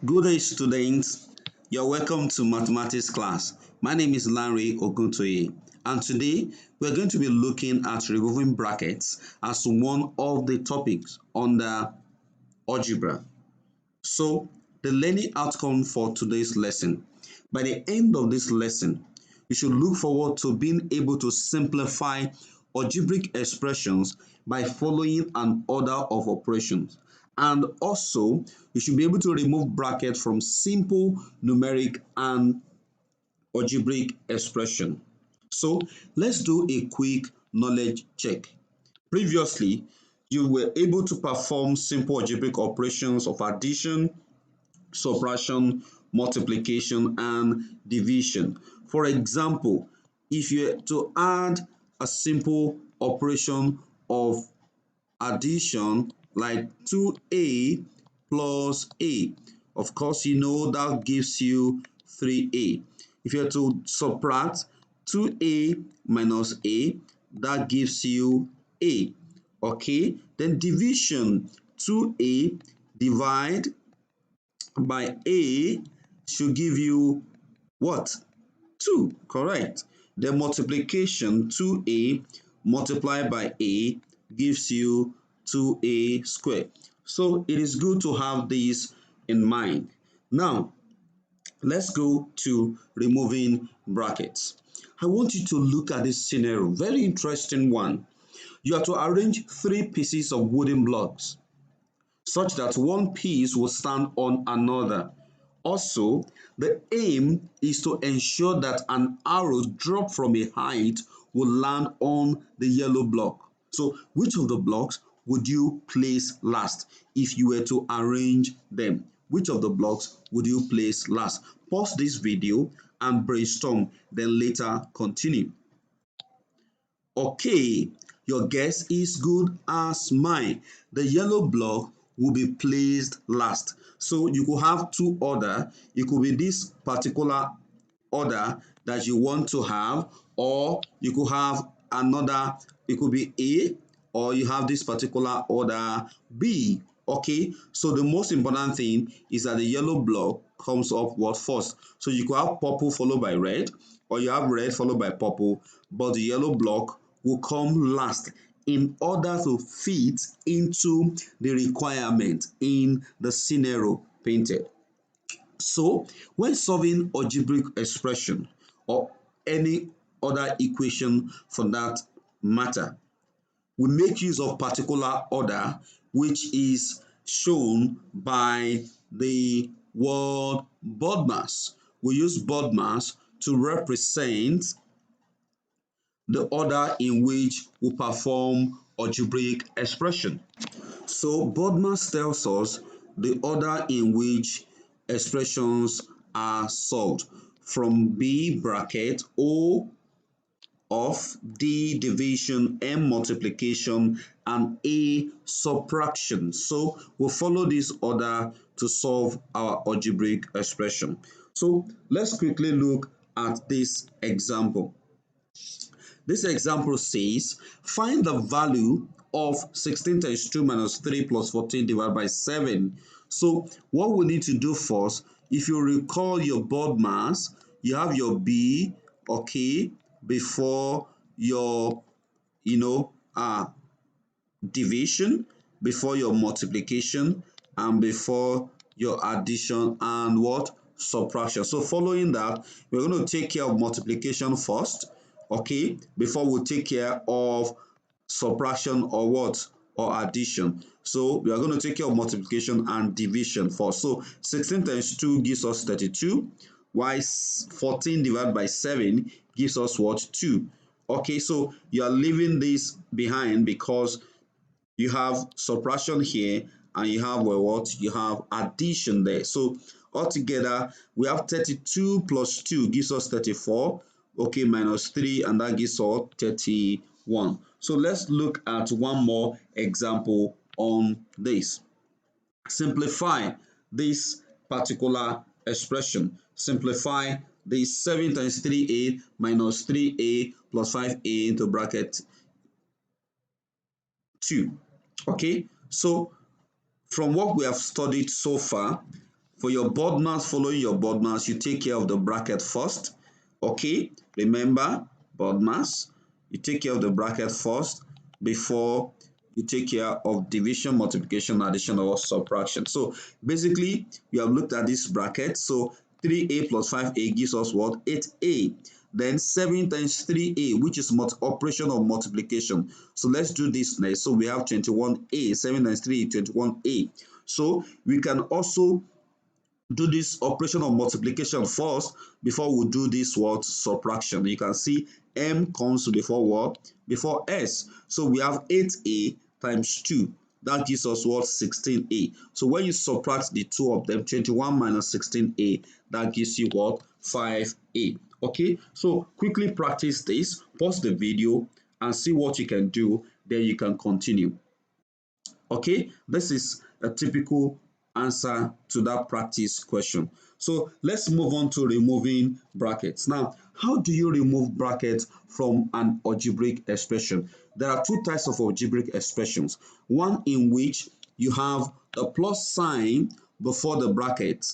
Good day, students. You're welcome to mathematics class. My name is Larry Oguntoye, and today we're going to be looking at removing brackets as one of the topics under algebra. So, the learning outcome for today's lesson. By the end of this lesson, you should look forward to being able to simplify algebraic expressions by following an order of operations. And also, you should be able to remove brackets from simple numeric and algebraic expression. So, let's do a quick knowledge check. Previously, you were able to perform simple algebraic operations of addition, subtraction, multiplication, and division. For example, if you were to add a simple operation of addition like 2a plus a, of course you know that gives you 3a. If you are to subtract 2a minus a, that gives you a. Okay, then division, 2a divide by a should give you what? 2, correct. The multiplication, 2a multiplied by a gives you 2a squared. So it is good to have this in mind. Now, let's go to removing brackets. I want you to look at this scenario, very interesting one. You are to arrange 3 pieces of wooden blocks such that one piece will stand on another. Also, the aim is to ensure that an arrow dropped from a height will land on the yellow block. So, which of the blocks would you place last if you were to arrange them? Which of the blocks would you place last? Pause this video and brainstorm, then later continue. Okay, your guess is good as mine. The yellow block will be placed last. So you could have two order. It could be this particular order that you want to have, or you could have another, it could be A, or you have this particular order B. Okay, so the most important thing is that the yellow block comes up what first. So you could have purple followed by red, or you have red followed by purple, but the yellow block will come last in order to fit into the requirement in the scenario painted. So when solving algebraic expression or any other equation for that matter, we make use of particular order which is shown by the word BODMAS. We use BODMAS to represent the order in which we perform algebraic expression. So BODMAS tells us the order in which expressions are solved from B bracket O of D division, M multiplication, and A subtraction. So we'll follow this order to solve our algebraic expression. So let's quickly look at this example. This example says, find the value of 16 times 2 minus 3 plus 14 divided by 7. So what we need to do first, if you recall your board mass, you have your B, okay, before your, division, before your multiplication, and before your addition and what? Subtraction. So following that, we're going to take care of multiplication first, okay, before we take care of subtraction or what? Or addition. So we are going to take care of multiplication and division first. So 16 times 2 gives us 32, while 14 divided by 7 gives us what? 2. Okay, so you are leaving this behind because you have subtraction here and you have, well, what? You have addition there. So altogether we have 32 plus 2 gives us 34, okay, minus 3, and that gives us 31. So let's look at one more example on this. Simplify this particular expression. Simplify the 7 times 3a minus 3a plus 5a into bracket 2. Okay, so from what we have studied so far, For your board mass, following your board mass, you take care of the bracket first. Okay, remember board mass, you take care of the bracket first before you take care of division, multiplication, addition, or subtraction. So basically, you have looked at this bracket. So 3a plus 5a gives us what? 8a. Then 7 times 3a, which is operation of multiplication. So let's do this next. So we have 21a. 7 times 3 is 21a. So we can also do this operation of multiplication first before we do this word subtraction. You can see m comes before what? Before s. So we have 8a times 2. That gives us what? 16a. So when you subtract the two of them, 21 minus 16a, that gives you what? 5a. Okay, so quickly practice this. Pause the video and see what you can do. Then you can continue. Okay, this is a typical answer to that practice question. So let's move on to removing brackets. Now, how do you remove brackets from an algebraic expression? There are two types of algebraic expressions. One in which you have the plus sign before the bracket,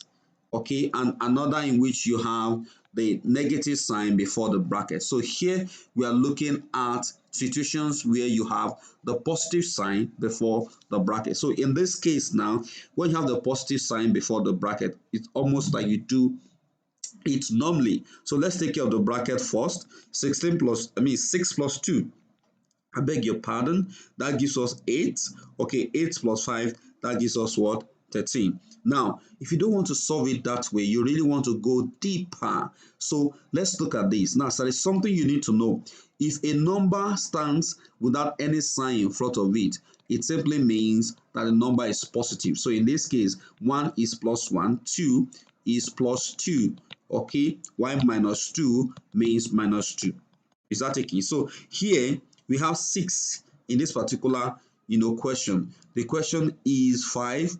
okay, and another in which you have the negative sign before the bracket. So here we are looking at situations where you have the positive sign before the bracket. So in this case now, when you have the positive sign before the bracket, it's almost like you do it normally. So let's take care of the bracket first. 6 plus 2, I beg your pardon, that gives us 8. Okay, 8 plus 5, that gives us what? 13. Now, if you don't want to solve it that way, you really want to go deeper. So let's look at this. Now, so there's something you need to know. If a number stands without any sign in front of it, it simply means that the number is positive. So in this case, 1 is plus 1, 2 is plus 2. Okay, while minus 2 means minus 2. Is that taking? So here we have 6 in this particular question. The question is 5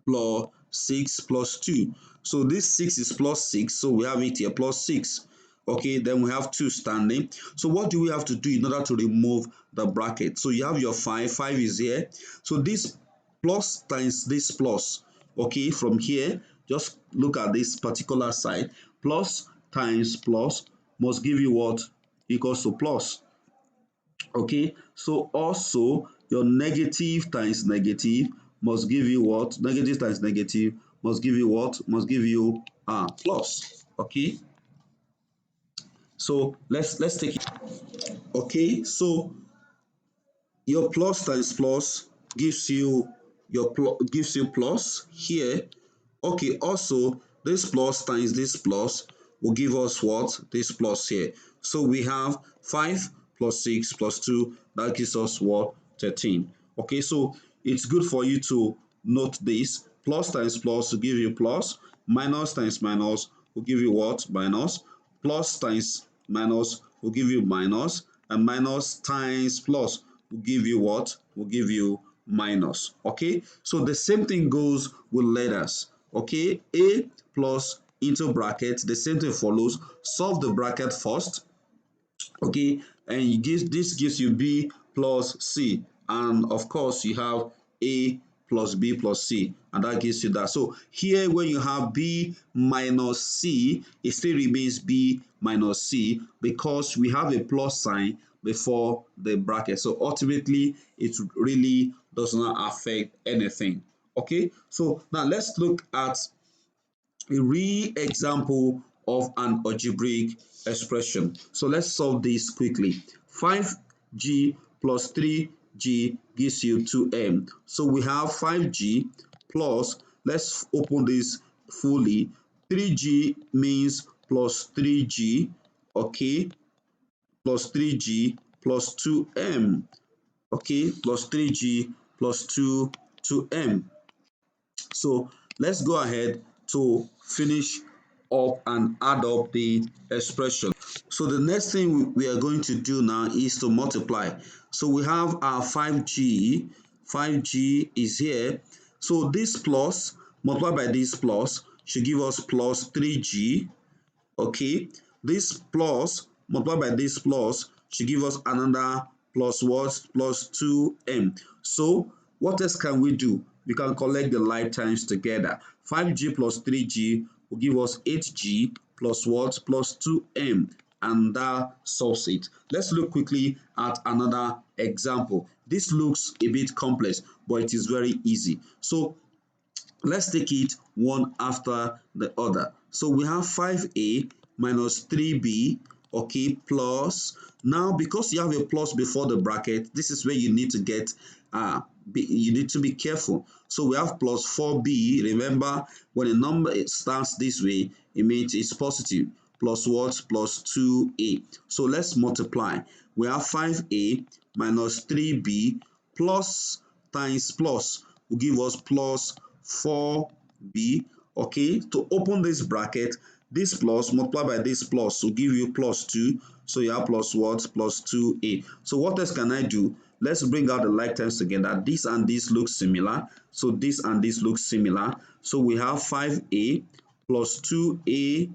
plus 6 plus 2. So this 6 is plus 6, so we have it here plus 6. Okay, then we have 2 standing. So what do we have to do in order to remove the bracket? So you have your 5 is here. So this plus times this plus, okay, from here, just look at this particular side. Plus times plus must give you what? Equals to plus. Okay, so also your negative times negative must give you what? Negative times negative must give you what? Must give you plus. Okay, so let's take it. Okay, so your plus times plus gives you gives you plus here. Okay, also this plus times this plus will give us what? This plus here. So we have 5 plus 6 plus 2, that gives us what? 13. Okay, so it's good for you to note this. Plus times plus will give you plus, minus times minus will give you what? Minus, plus times minus will give you minus, and minus times plus will give you what? Will give you minus. Okay, so the same thing goes with letters. Okay, a plus into bracket, the same thing follows. Solve the bracket first. Okay, and this gives you b plus c, and of course you have a plus b plus c, and that gives you that. So here when you have b minus c, it still remains b minus c because we have a plus sign before the bracket. So ultimately it really does not affect anything. Okay, so now let's look at a real example of an algebraic expression. So let's solve this quickly. 5g plus 3g gives you 2m. So we have 5g plus, let's open this fully, 3g means plus 3g, okay, plus 3g plus 2m, okay, plus 3g plus 2m. So let's go ahead to finish up and add up the expression. So the next thing we are going to do now is to multiply. So we have our 5g. 5g is here. So this plus multiplied by this plus should give us plus 3g. Okay, this plus multiplied by this plus should give us another plus what? Plus 2m. So what else can we do? We can collect the like terms together. 5G plus 3G will give us 8G plus what? Plus 2M, and that solves it. Let's look quickly at another example. This looks a bit complex, but it is very easy. So let's take it one after the other. So we have 5a minus 3b, okay, plus, now because you have a plus before the bracket, this is where you need to get, you need to be careful. So we have plus 4b. Remember, when a number starts this way, it means it's positive. Plus what? Plus 2a. So let's multiply. We have 5a minus 3b plus times plus will give us plus 4b. Okay, to open this bracket, this plus multiplied by this plus will give you plus 2. So you have plus what? Plus 2a. So what else can I do? Let's bring out the like terms together. This and this look similar. So this and this look similar. So we have 5a plus 2a,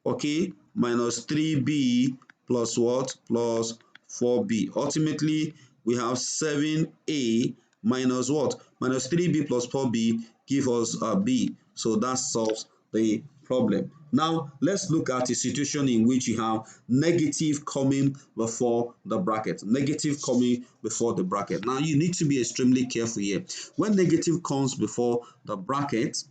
okay, minus 3b plus what? Plus 4b. Ultimately, we have 7a minus what? Minus 3b plus 4b give us a b. So that solves the problem. Now, let's look at a situation in which you have negative coming before the bracket. Negative coming before the bracket. Now, you need to be extremely careful here. When negative comes before the bracket,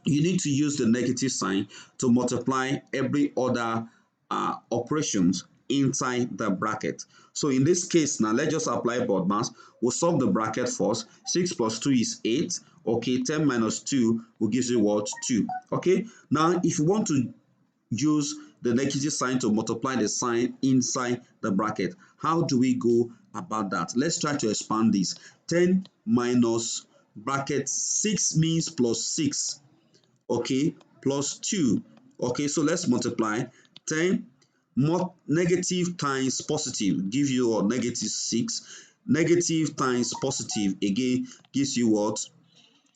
you need to use the negative sign to multiply every other operations inside the bracket. So in this case now, let's just apply board mass. We'll solve the bracket first. 6 plus 2 is 8. Okay, 10 minus 2 will give you what? 2. Okay, now if you want to use the negative sign to multiply the sign inside the bracket, how do we go about that? Let's try to expand this. 10 minus bracket 6 means plus 6, okay, plus 2. Okay, so let's multiply. 10 negative times positive give you what? Negative 6. Negative times positive again gives you what?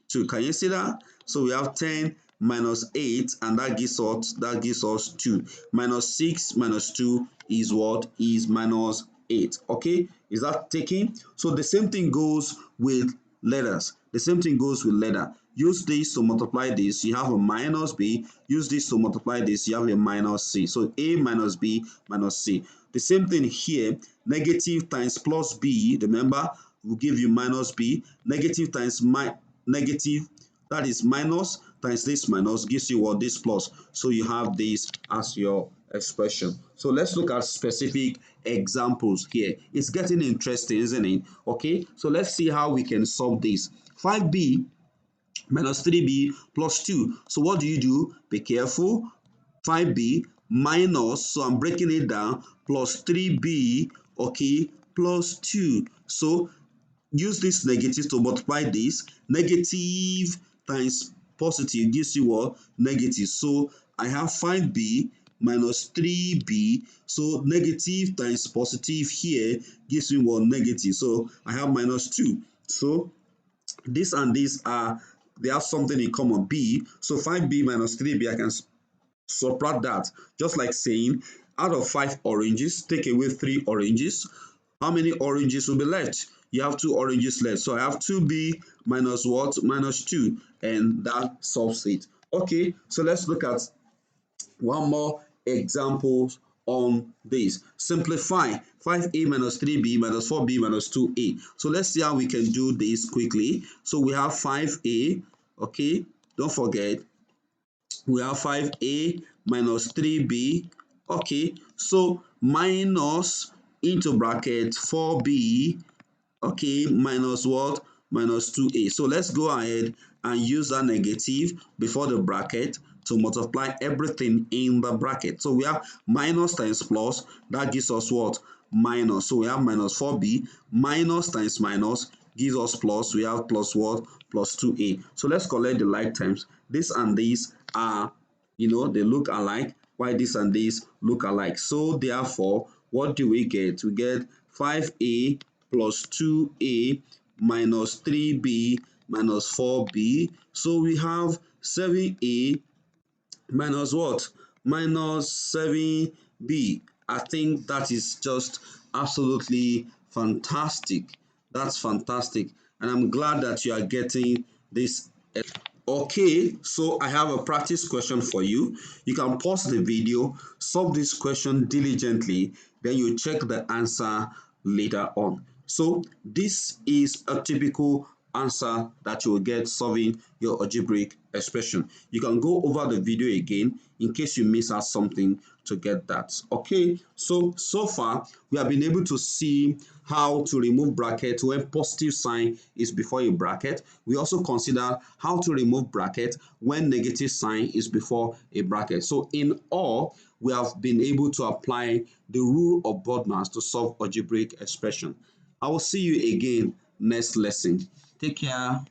2. Can you see that? So we have 10 minus 8, and that gives us 2. Minus 6 minus 2 is what? Is minus 8. Okay, is that taken? So the same thing goes with letters. The same thing goes with letter. Use this to multiply this, you have a minus b. Use this to multiply this, you have a minus c. So a minus b minus c. The same thing here. Negative times plus b, remember, will give you minus b. Negative times negative, that is minus, times this minus gives you what? This plus. So you have this as your expression. So let's look at specific examples here. It's getting interesting, isn't it? Okay, so let's see how we can solve this. 5b minus 3b plus 2. So what do? Be careful. 5b minus, so I'm breaking it down, plus 3b, okay, plus 2. So use this negative to multiply this. Negative times positive gives you what? Negative. So I have 5b minus 3b. So negative times positive here gives me what? Negative. So I have minus 2. So this and this are, they have something in common, b. So 5b minus 3b, I can subtract that. Just like saying, out of 5 oranges, take away 3 oranges. How many oranges will be left? You have 2 oranges left. So I have 2b minus what? Minus 2. And that solves it. Okay, so let's look at one more example on this. Simplify 5a minus 3b minus 4b minus 2a. So let's see how we can do this quickly. So we have 5a, okay, don't forget, we have 5a minus 3b, okay, so minus into bracket 4b, okay, minus what? Minus 2a. So let's go ahead and use that negative before the bracket to multiply everything in the bracket. So we have minus times plus, that gives us what? Minus. So we have minus 4b, minus times minus gives us plus. We have plus what? Plus 2a. So let's collect the like terms. This and this are, they look alike, while this and this look alike. So therefore, what do we get? We get 5a plus 2a minus 3b minus 4b. So we have 7a minus what? Minus 7b. I think that is just absolutely fantastic. That's fantastic. And I'm glad that you are getting this Okay, so I have a practice question for you. You can pause the video, solve this question diligently, then you check the answer later on. So this is a typical answer that you will get solving your algebraic expression. You can go over the video again in case you miss out something to get that. Okay, so far we have been able to see how to remove bracket when positive sign is before a bracket. We also consider how to remove bracket when negative sign is before a bracket. So in all, we have been able to apply the rule of Bodmer's to solve algebraic expression. I will see you again next lesson. Take care.